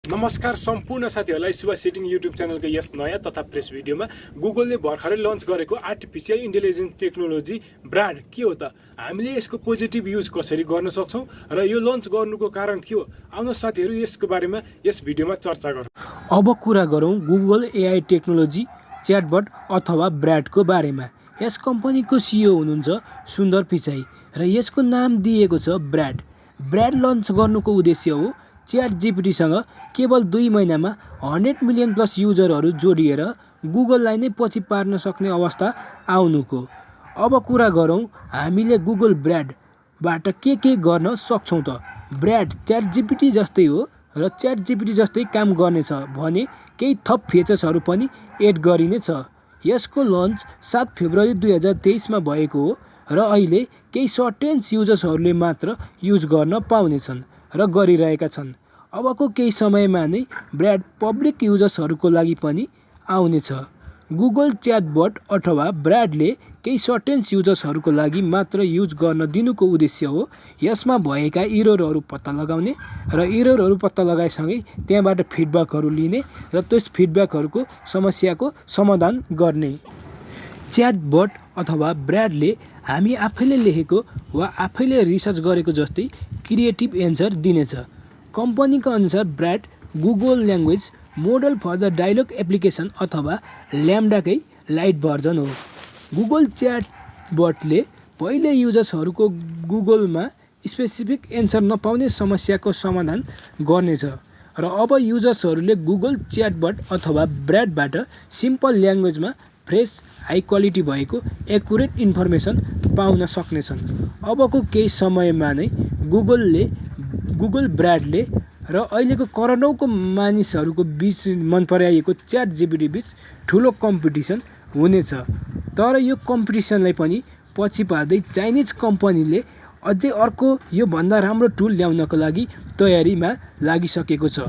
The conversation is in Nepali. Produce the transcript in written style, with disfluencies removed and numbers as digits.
नमस्कार सम्पूर्ण साथीहरूलाई शुभ सिटिङ युट्युब च्यानलको यस नयाँ तथा प्रेस भिडियोमा गुगलले भर्खरै लन्च गरेको आर्टिफिसियल इन्टेलिजेन्स टेक्नोलोजी ब्राड के हो त हामीले यसको पोजिटिभ युज कसरी गर्न सक्छौं र यो लन्च गर्नुको कारण के हो आउनु साथीहरू यसको बारेमा यस भिडियोमा चर्चा गरौँ। अब कुरा गरौँ गुगल एआई टेक्नोलोजी च्याटबट अथवा ब्राडको बारेमा। यस कम्पनीको सिइओ हुनुहुन्छ सुन्दर पिचाई र यसको नाम दिएको छ ब्राड। ब्राड लन्च गर्नुको उद्देश्य हो च्याटजीपीटीसँग केवल 2 महिनामा 100 मिलियन प्लस युजरहरू जोडिएर गुगललाई नै पछि पार्न सक्ने अवस्था आउनुको। अब कुरा गरौँ हामीले गुगल ब्राडबाट के गर्न सक्छौँ त। ब्राड च्याटजीपीटी जस्तै हो र च्याटजीपीटी जस्तै काम गर्नेछ भने केही थप फिचर्सहरू पनि एड गरिनेछ। यसको लन्च 7 फेब्रुअरी 2023 मा भएको हो र अहिले केही सर्टेन युजर्सहरूले मात्र युज गर्न पाउनेछन् र गरिरहेका छन्। अबको केही समयमा नै ब्राड पब्लिक युजर्सहरूको लागि पनि आउनेछ। गुगल च्याटबट अथवा ब्राडले केही सर्टेन युजर्सहरूको लागि मात्र युज गर्न दिनुको उद्देश्य हो यसमा भएका इररहरू पत्ता लगाउने र इररहरू पत्ता लगाएसँगै त्यहाँबाट फिडब्याकहरू लिने र त्यस फिडब्याकहरूको समस्याको समाधान गर्ने। च्याटबट अथवा ब्राडले हामी आफैले लेखेको वा आफैले रिसर्च गरेको जस्तै क्रिएटिभ एन्सर दिनेछ। कम्पनीका अनुसार Bard Google language model for the dialogue application अथवा ल्याम्डाकै लाइट भर्जन हो। गुगल च्याटबटले पहिले युजर्सहरूको गुगलमा स्पेसिफिक एन्सर नपाउने समस्याको समाधान गर्नेछ र अब युजर्सहरूले गुगल च्याटबट अथवा ब्राडबाट सिम्पल ल्याङ्ग्वेजमा फ्रेस हाई क्वालिटी भएको एकुरेट इन्फर्मेसन पाउन सक्नेछन्। अबको केही समयमा नै गुगल ब्राडले र अहिलेको करोडौँको मानिसहरूको बीच मन पराइएको च्याटजीपीटी बीच ठुलो कम्पिटिसन हुनेछ। तर यो कम्पिटिसनलाई पनि पछि पार्दै चाइनिज कम्पनीले अझै अर्को यो भन्दा राम्रो टुल ल्याउनको लागि तयारीमा लागिसकेको छ।